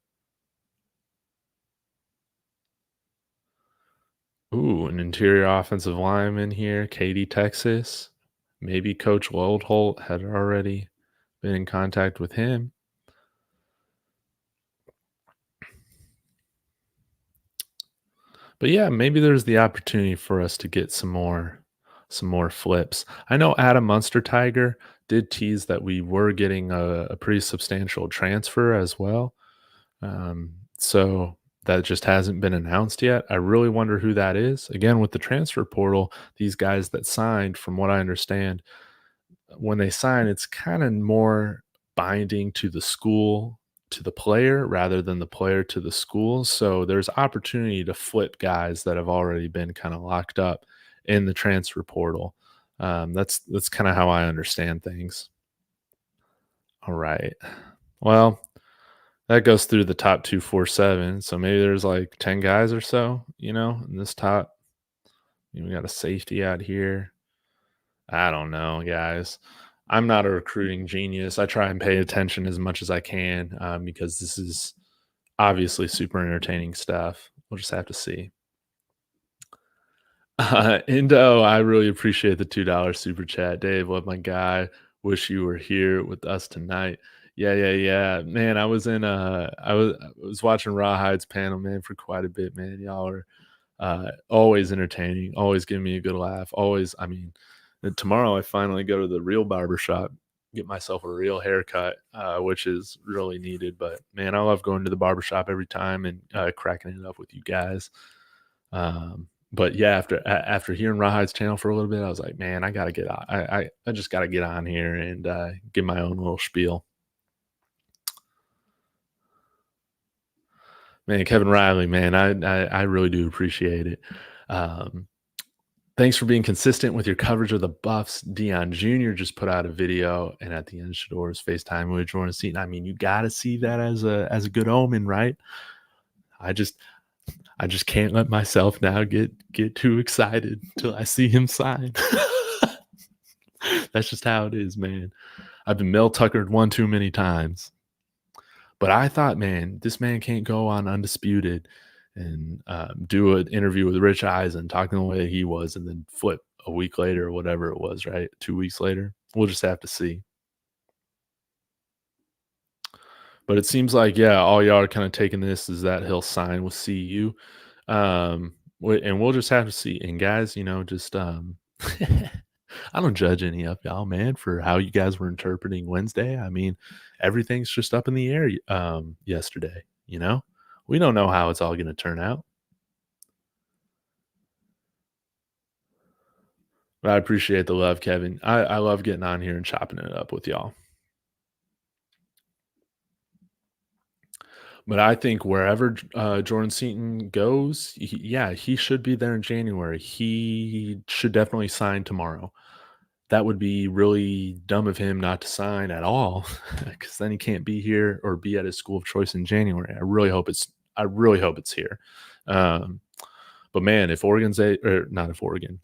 Ooh, an interior offensive lineman here, Katy, Texas. Maybe Coach Loldholt had already been in contact with him. But yeah, maybe there's the opportunity for us to get some more flips. I know Adam Munster Tiger did tease that we were getting a pretty substantial transfer as well. So that just hasn't been announced yet. I really wonder who that is. Again, with the transfer portal, these guys that signed, from what I understand, when they sign, it's kind of more binding to the school, to the player, rather than the player to the school. So there's opportunity to flip guys that have already been kind of locked up in the transfer portal. That's kind of how I understand things. All right. Well, that goes through the top 247. So maybe there's like 10 guys or so, in this top. We got a safety out here. I don't know, guys. I'm not a recruiting genius. I try and pay attention as much as I can because this is obviously super entertaining stuff. We'll just have to see. Indo, I really appreciate the $2 super chat. Dave, what my guy. Wish you were here with us tonight. Yeah, yeah, yeah. Man, I was watching Rawhide's panel, man, for quite a bit, man. Y'all are always entertaining, always giving me a good laugh. Always, I mean, tomorrow I finally go to the real barber shop. get myself a real haircut, which is really needed. But man, I love going to the barbershop every time and cracking it up with you guys. But yeah, after hearing Rawhide's channel for a little bit, I was like, man, I gotta get on. I just gotta get on here and give my own little spiel. Man, Kevin Riley, man, I really do appreciate it. Um, Thanks for being consistent with your coverage of the Buffs. Deion Jr. just put out a video, and at the end, Shador's FaceTime with Jordan Seaton. I mean, you got to see that as a good omen, right? I just I just can't let myself now get too excited until I see him sign. That's just how it is, man. I've been Mel Tuckered one too many times. But I thought, man, this man can't go on undisputed and do an interview with Rich Eisen, talking the way he was, and then flip a week later or whatever it was, right? 2 weeks later. We'll just have to see. But it seems like, yeah, all y'all are kind of taking this is that he'll sign with CU. And we'll just have to see. And guys, just I don't judge any of y'all, man, for how you guys were interpreting Wednesday. I mean, everything's just up in the air yesterday, you know? We don't know how it's all going to turn out. But I appreciate the love, Kevin. I love getting on here and chopping it up with y'all. But I think wherever Jordan Seaton goes, yeah, he should be there in January. He should definitely sign tomorrow. That would be really dumb of him not to sign at all, because then he can't be here or be at his school of choice in January. I really hope it's here. Um, but man, if Oregon's or not if Oregon,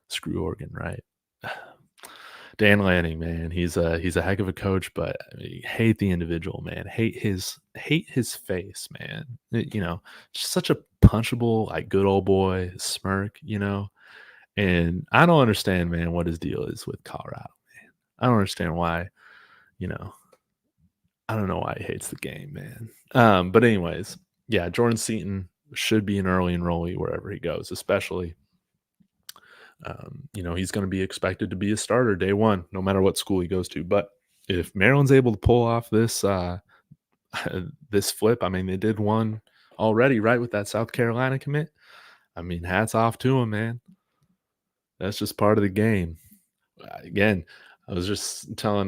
screw Oregon, right? Dan Lanning, man, he's a heck of a coach, but I mean, hate the individual, man. Hate his face, man. Just such a punchable, like good old boy smirk, And I don't understand, man, what his deal is with Colorado, man. I don't understand why, you know, I don't know why he hates the game, man. But anyways, yeah, Jordan Seaton should be an early enrollee wherever he goes, especially he's going to be expected to be a starter day one, no matter what school he goes to. But if Maryland's able to pull off this this flip, I mean, they did one already, right, with that South Carolina commit. I mean, hats off to him, man. That's just part of the game. Again, I was just telling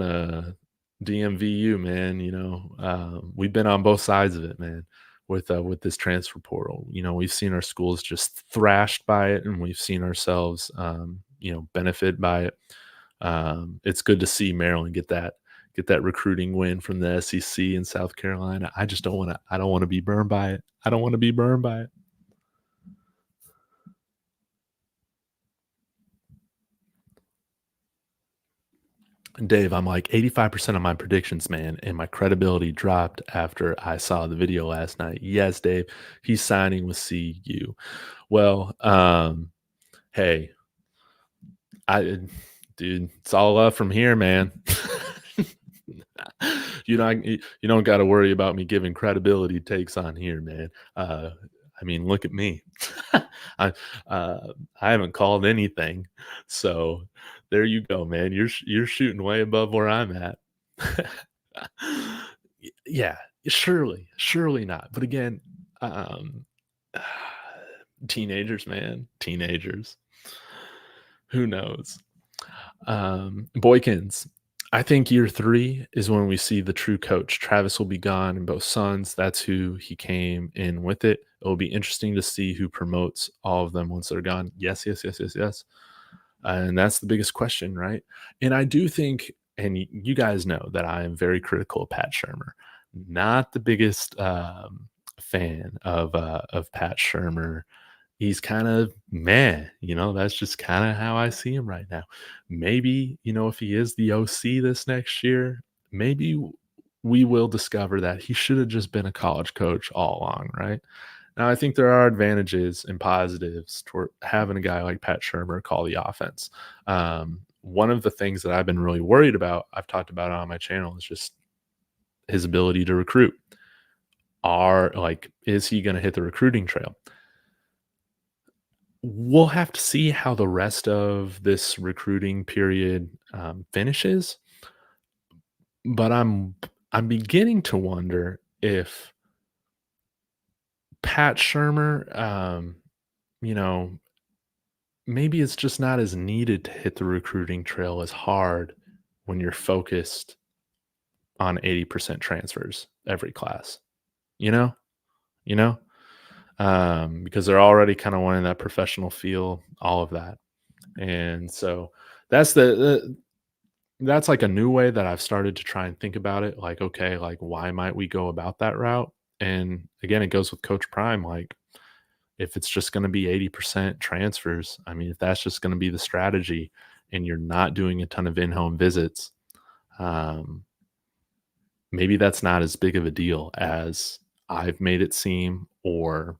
DMVU, man. We've been on both sides of it, man. With this transfer portal, we've seen our schools just thrashed by it, and we've seen ourselves, benefit by it. It's good to see Maryland get that recruiting win from the SEC in South Carolina. I just don't want to. I don't want to be burned by it. I don't want to be burned by it. Dave, I'm like 85% of my predictions, man, and my credibility dropped after I saw the video last night. Yes, Dave, he's signing with CU. Well, hey, I dude, it's all up from here, man. You don't got to worry about me giving credibility takes on here, man. I mean, look at me. I I haven't called anything, so there you go, man. You're shooting way above where I'm at. Yeah, surely not. But again, um, teenagers, man, teenagers. Who knows? Boykins. I think year 3 is when we see the true coach. Travis will be gone and both sons. That's who he came in with it. It will be interesting to see who promotes all of them once they're gone. Yes, yes, yes, yes, yes. And that's the biggest question, right? And I do think, and you guys know that I am very critical of Pat Shermer. Not the biggest fan of Pat Shermer. He's kind of meh, that's just kind of how I see him right now. Maybe, if he is the OC this next year, maybe we will discover that he should have just been a college coach all along, right? Now, I think there are advantages and positives toward having a guy like Pat Shermer call the offense. One of the things that I've been really worried about, I've talked about it on my channel, is just his ability to recruit. Is he going to hit the recruiting trail? We'll have to see how the rest of this recruiting period finishes. but I'm beginning to wonder if Pat Shermer, you know, maybe it's just not as needed to hit the recruiting trail as hard when you're focused on 80% transfers every class, you know? You know? Because they're already kind of wanting that professional feel, all of that. And so that's that's like a new way that I've started to try and think about it. Like, okay, like why might we go about that route? And again, it goes with Coach Prime. Like, if it's just going to be 80% transfers, I mean, if that's just going to be the strategy and you're not doing a ton of in home visits, um, maybe that's not as big of a deal as I've made it seem, or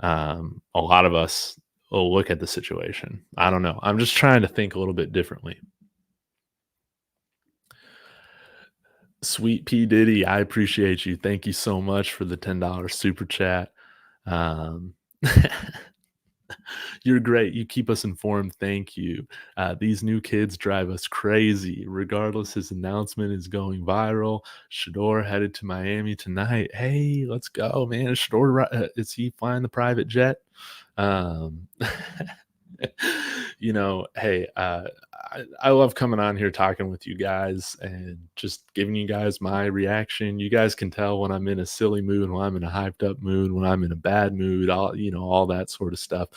a lot of us will look at the situation. I don't know. I'm just trying to think a little bit differently. Sweet P Diddy, I appreciate you. Thank you so much for the $10 super chat. Um, you're great. You keep us informed. Thank you. These new kids drive us crazy. Regardless, his announcement is going viral. Shador headed to Miami tonight. Hey, let's go, man. Is he flying the private jet? Um, hey, I love coming on here talking with you guys and just giving you guys my reaction. You guys can tell when I'm in a silly mood, when I'm in a hyped up mood, when I'm in a bad mood, all that sort of stuff.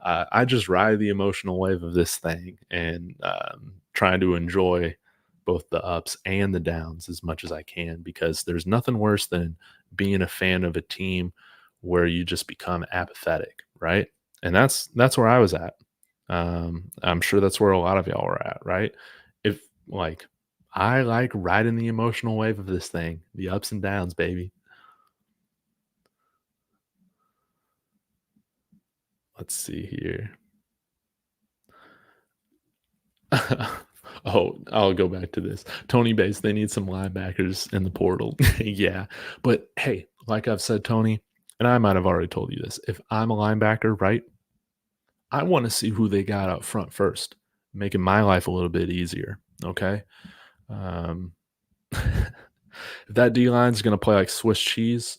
I just ride the emotional wave of this thing and trying to enjoy both the ups and the downs as much as I can, because there's nothing worse than being a fan of a team where you just become apathetic, right? And that's where I was at. I'm sure that's where a lot of y'all were at, right? If like I like riding the emotional wave of this thing, the ups and downs, baby. Let's see here. Oh, I'll go back to this. Tony Bates, they need some linebackers in the portal. Yeah. But hey, like I've said, Tony, and I might have already told you this. If I'm a linebacker, right? I want to see who they got up front first, making my life a little bit easier. Okay. Um, if that D line is going to play like Swiss cheese,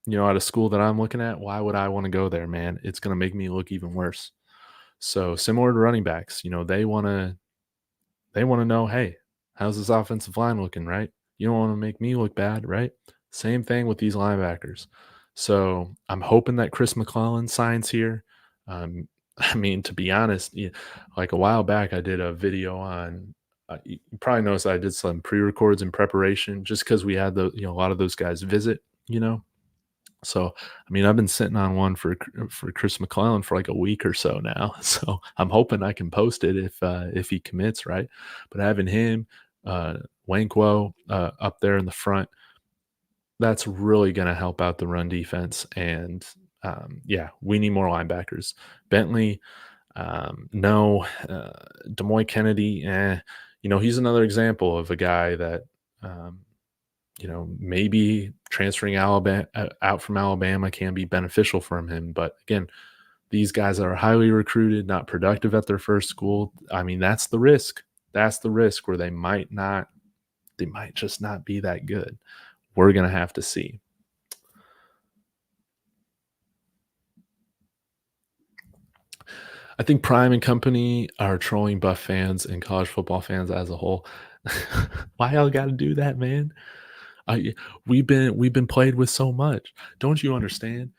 at a school that I'm looking at, why would I want to go there, man? It's going to make me look even worse. So similar to running backs, they want to know, hey, how's this offensive line looking, right? You don't want to make me look bad, right? Same thing with these linebackers. So I'm hoping that Chris McClellan signs here. I mean, to be honest, like a while back, I did a video on. You probably noticed I did some pre-records in preparation, just because we had a lot of those guys visit. You know, so, I mean, I've been sitting on one for Chris McClellan for like a week or so now. So I'm hoping I can post it if he commits, right? But having him, uh, Wankwo up there in the front, that's really going to help out the run defense. And yeah, we need more linebackers. Bentley, no. Demoy Kennedy, he's another example of a guy that. Um, maybe transferring Alabama out from Alabama can be beneficial from him. But again, these guys that are highly recruited, not productive at their first school, I mean, that's the risk. That's the risk where they might just not be that good. We're going to have to see. I think Prime and company are trolling Buff fans and college football fans as a whole. Why y'all got to do that, man? I, we've been played with so much. Don't you understand?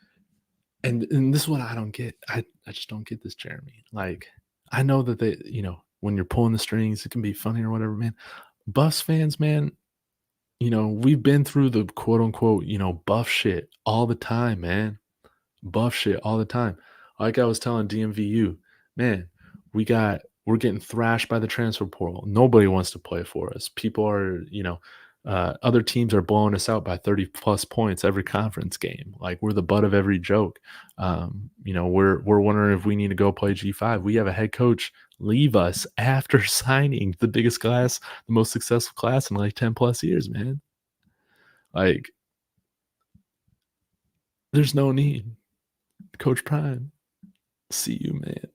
And this is what I don't get. I just don't get this, Jeremy. Like, I know that when you're pulling the strings, it can be funny or whatever, man. Buffs fans, man, we've been through the quote unquote, buff shit all the time, man. Buff shit all the time. Like I was telling DMVU, man, we're getting thrashed by the transfer portal. Nobody wants to play for us. People are, other teams are blowing us out by 30 plus points every conference game. Like, we're the butt of every joke. We're wondering if we need to go play G5. We have a head coach leave us after signing the biggest class, the most successful class in like 10 plus years, man. Like, there's no need. Coach Prime, see you, man.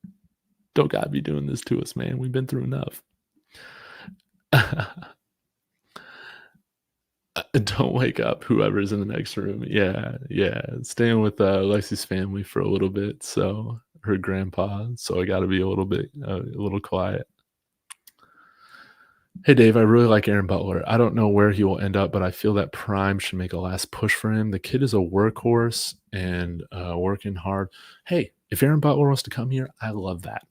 Don't gotta be doing this to us, man. We've been through enough. Don't wake up whoever's in the next room. Yeah, yeah. Staying with, Lexi's family for a little bit, so her grandpa, so I gotta be a little quiet. Hey, Dave, I really like Aaron Butler. I don't know where he will end up, but I feel that Prime should make a last push for him. The kid is a workhorse and, working hard. Hey, if Aaron Butler wants to come here, I love that.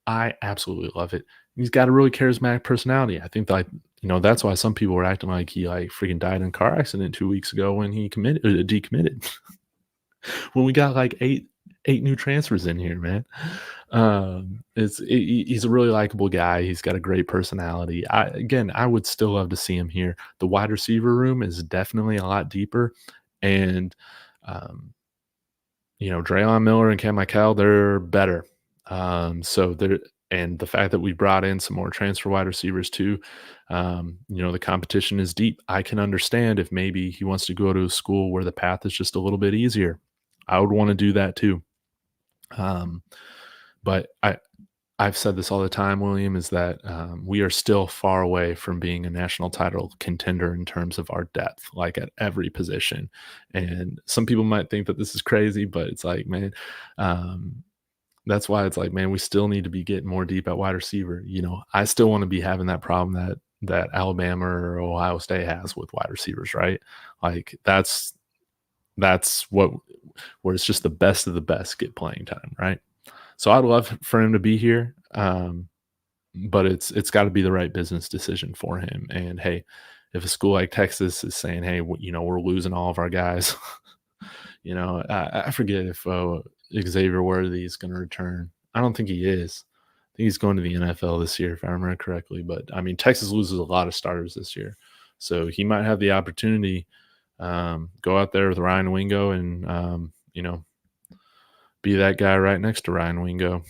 I absolutely love it. He's got a really charismatic personality. I think that, that's why some people were acting like he like freaking died in a car accident 2 weeks ago when he decommitted. When we got like eight new transfers in here, man. He's a really likable guy. He's got a great personality. I would still love to see him here. The wide receiver room is definitely a lot deeper, and um, Draylon Miller and Cam Michael, they're better. So they're and the fact that we brought in some more transfer wide receivers too, the competition is deep. I can understand if maybe he wants to go to a school where the path is just a little bit easier. I would want to do that too. Um, but I've said this all the time, William, is that we are still far away from being a national title contender in terms of our depth, like at every position. And some people might think that this is crazy, but it's like, man, um, that's why it's like, man, we still need to be getting more deep at wide receiver. I still want to be having that problem that Alabama or Ohio State has with wide receivers, right? Like that's where it's just the best of the best get playing time, right? So I'd love for him to be here, but it's got to be the right business decision for him. And hey, if a school like Texas is saying, "Hey, we're losing all of our guys," I forget if Xavier Worthy is going to return. I don't think he is. I think he's going to the NFL this year, if I remember correctly. But I mean, Texas loses a lot of starters this year, so he might have the opportunity go out there with Ryan Wingo and be that guy right next to Ryan Wingo.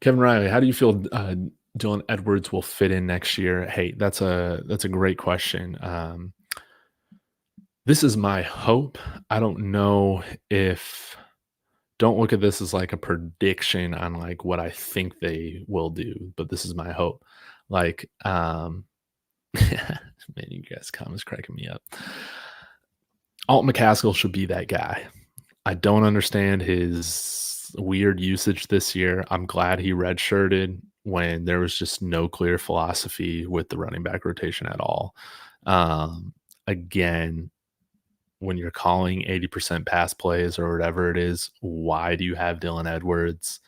Kevin Riley, how do you feel Dylan Edwards will fit in next year? Hey, that's a great question. This is my hope. I don't know if don't look at this as like a prediction on like what I think they will do, but this is my hope. Like, man, you guys comments cracking me up. Alt McCaskill should be that guy. I don't understand his weird usage this year. I'm glad he redshirted when there was just no clear philosophy with the running back rotation at all. Again, when you're calling 80% pass plays or whatever it is, why do you have Dylan Edwards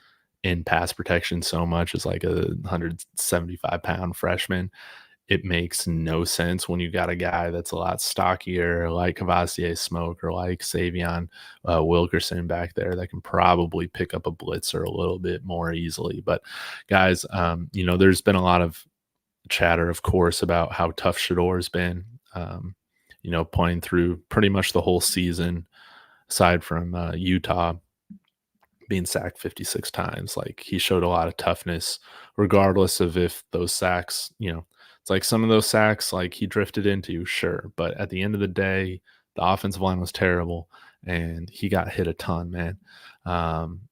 in pass protection so much as like a 175-pound freshman? It makes no sense when you got a guy that's a lot stockier, like Cavassier Smoke or like Savion Wilkerson back there that can probably pick up a blitzer a little bit more easily. But guys, there's been a lot of chatter, of course, about how tough Shador's been. Playing through pretty much the whole season, aside from Utah being sacked 56 times. Like he showed a lot of toughness, regardless of if those sacks, it's like some of those sacks, like he drifted into, sure. But at the end of the day, the offensive line was terrible and he got hit a ton, man.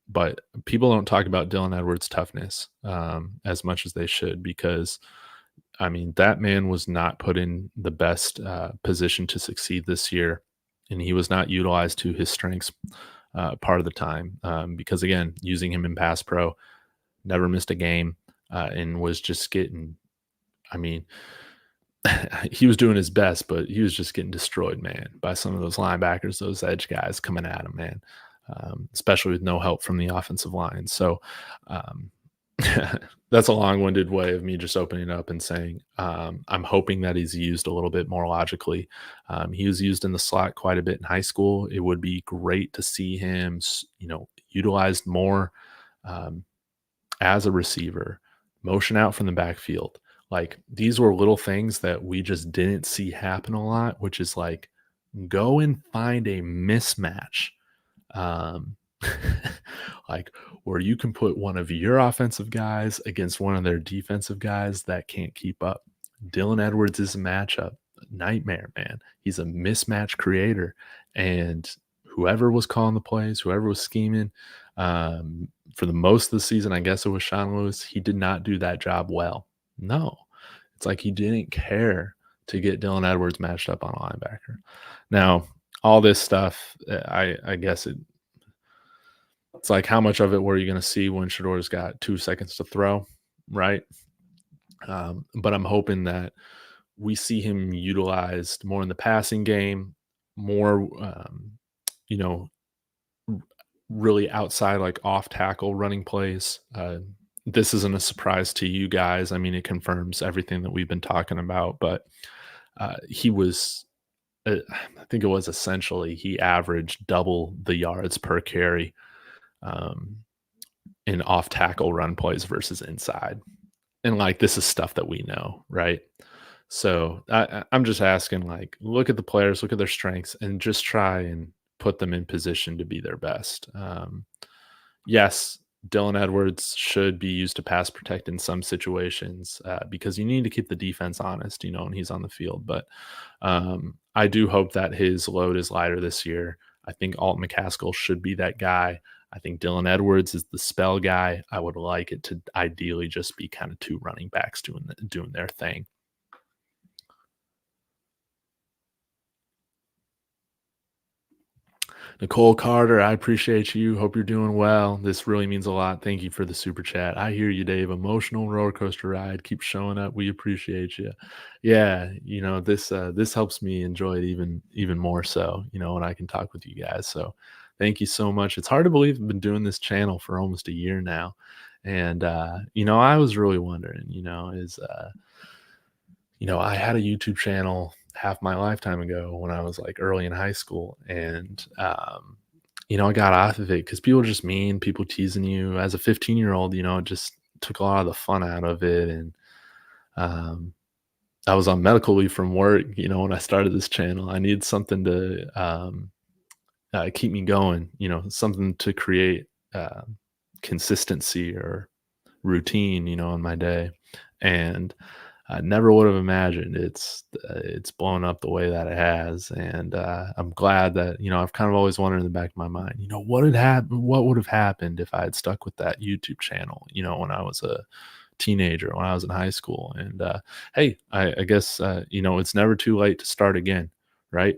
But people don't talk about Dylan Edwards' toughness as much as they should because I mean, that man was not put in the best position to succeed this year, and he was not utilized to his strengths part of the time because, again, using him in pass pro, never missed a game and was just getting, I mean, he was doing his best, but he was just getting destroyed, man, by some of those linebackers, those edge guys coming at him, man, especially with no help from the offensive line. So, um, that's a long-winded way of me just opening up and saying I'm hoping that he's used a little bit more logically. He was used in the slot quite a bit in high school. It would be great to see him, utilized more um, as a receiver, motion out from the backfield. Like these were little things that we just didn't see happen a lot, which is like go and find a mismatch. Um, like where you can put one of your offensive guys against one of their defensive guys that can't keep up. Dylan Edwards is a matchup nightmare, man. He's a mismatch creator, and whoever was calling the plays, whoever was scheming, For the most of the season, I guess it was Sean Lewis. He did not do that job well. No, it's like he didn't care to get Dylan Edwards matched up on a linebacker. Now, all this stuff, I guess it's like how much of it were you going to see when Shador's got 2 seconds to throw, right? But I'm hoping that we see him utilized more in the passing game, more, you know, really outside, like off tackle running plays. This isn't a surprise to you guys. I mean, it confirms everything that we've been talking about. But he was, I think it was essentially he averaged double the yards per carry um, in off tackle run plays versus inside. And like this is stuff that we know, right? So I'm just asking, like, look at the players, look at their strengths, and just try and put them in position to be their best. Yes, Dylan Edwards should be used to pass protect in some situations because you need to keep the defense honest, when he's on the field. But I do hope that his load is lighter this year. I think Alt McCaskill should be that guy. I think Dylan Edwards is the spell guy. I would like it to ideally just be kind of two running backs doing their thing. Nicole Carter, I appreciate you. Hope you're doing well. This really means a lot. Thank you for the super chat. I hear you, Dave. Emotional roller coaster ride. Keep showing up. We appreciate you. Yeah, this helps me enjoy it even more so, when I can talk with you guys. So thank you so much. It's hard to believe I've been doing this channel for almost a year now. And I was really wondering, I had a YouTube channel half my lifetime ago when I was like early in high school. And, I got off of it because people are just mean, people teasing you. As a 15-year-old, it just took a lot of the fun out of it. And um, I was on medical leave from work, when I started this channel. I needed something to keep me going, something to create consistency or routine, in my day. And I never would have imagined it's blown up the way that it has, and I'm glad that I've kind of always wondered in the back of my mind, what would have happened if I had stuck with that YouTube channel, when I was a teenager, when I was in high school, and hey, I guess it's never too late to start again, right?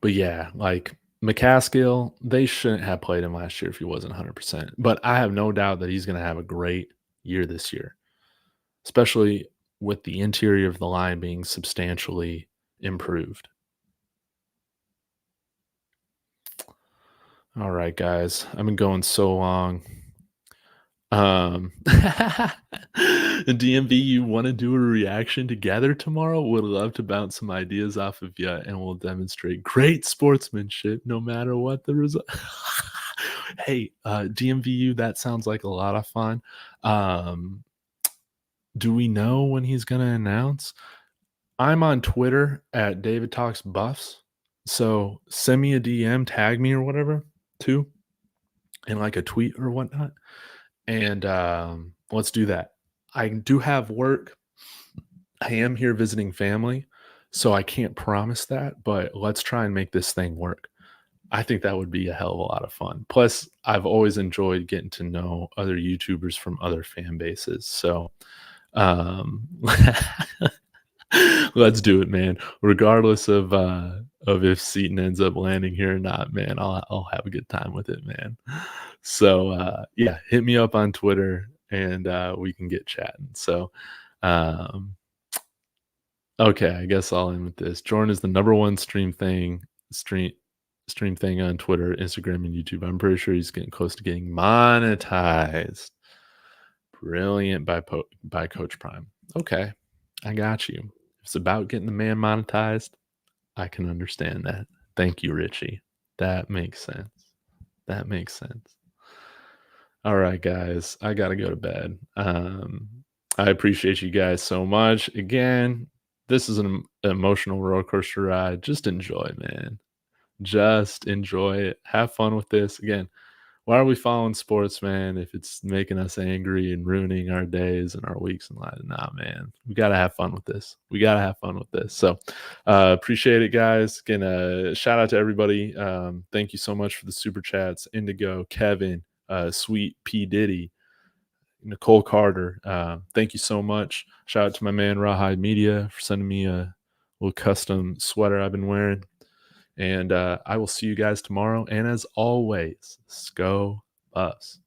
But yeah, like McCaskill, they shouldn't have played him last year if he wasn't 100%. But I have no doubt that he's going to have a great year this year, especially with the interior of the line being substantially improved. All right, guys. I've been going so long. DMV, you want to do a reaction together tomorrow? Would love to bounce some ideas off of you, and we'll demonstrate great sportsmanship no matter what the result. Hey, DMVU, that sounds like a lot of fun. Um, do we know when he's going to announce? I'm on Twitter at David Talks Buffs, so send me a DM, tag me or whatever, too, in like a tweet or whatnot. And let's do that. I do have work. I am here visiting family, so I can't promise that, but let's try and make this thing work. I think that would be a hell of a lot of fun. Plus, I've always enjoyed getting to know other YouTubers from other fan bases. So, um, let's do it, man. Regardless of if Seaton ends up landing here or not, man, I'll have a good time with it, man. So yeah, hit me up on Twitter and we can get chatting. So um okay, I guess I'll end with this. Jordan is the number one stream thing on Twitter, Instagram, and YouTube. I'm pretty sure he's getting close to getting monetized. Brilliant by Coach Prime. Okay, I got you. If it's about getting the man monetized, I can understand that. Thank you, Richie. That makes sense. That makes sense. All right, guys, I gotta go to bed. I appreciate you guys so much. Again, this is an emotional roller coaster ride. Just enjoy, man. Just enjoy it. Have fun with this. Again, why are we following sports, man, if it's making us angry and ruining our days and our weeks and lives? Nah, man, we gotta have fun with this. We gotta have fun with this. So, appreciate it, guys. Again, shout out to everybody. Thank you so much for the super chats, Indigo, Kevin, Sweet P Diddy, Nicole Carter. Thank you so much. Shout out to my man Rawhide Media for sending me a little custom sweater I've been wearing. And I will see you guys tomorrow. And as always, Sko Us.